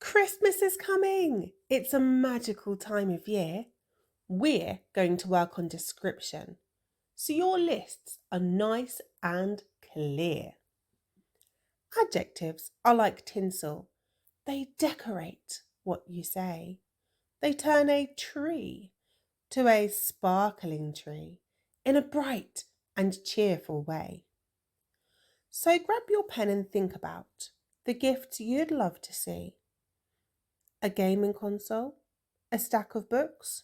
Christmas is coming. It's a magical time of year. We're going to work on description, so your lists are nice and clear. Adjectives are like tinsel. They decorate what you say. They turn a tree to a sparkling tree in a bright and cheerful way. So grab your pen and think about the gifts you'd love to see. A gaming console, a stack of books,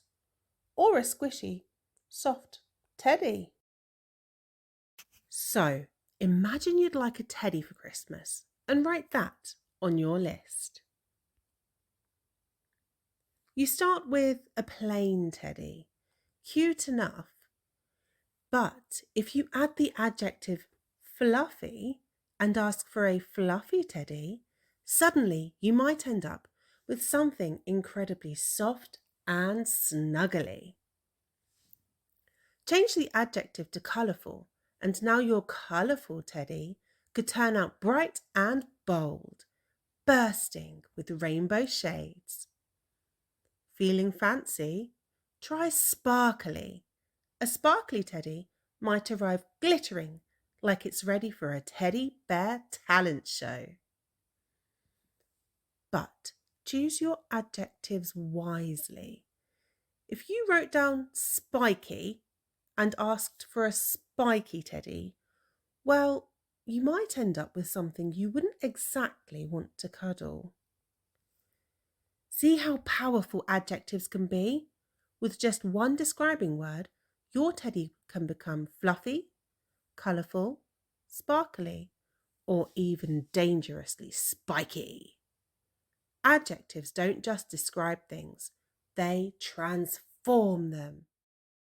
or a squishy, soft teddy. So imagine you'd like a teddy for Christmas and write that on your list. You start with a plain teddy, cute enough, but if you add the adjective fluffy and ask for a fluffy teddy, suddenly you might end up with something incredibly soft and snuggly. Change the adjective to colourful, and now your colourful teddy could turn out bright and bold, bursting with rainbow shades. Feeling fancy? Try sparkly. A sparkly teddy might arrive glittering like it's ready for a teddy bear talent show. But choose your adjectives wisely. If you wrote down spiky and asked for a spiky teddy, well, you might end up with something you wouldn't exactly want to cuddle. See how powerful adjectives can be? With just one describing word, your teddy can become fluffy, colourful, sparkly, or even dangerously spiky. Adjectives don't just describe things, they transform them.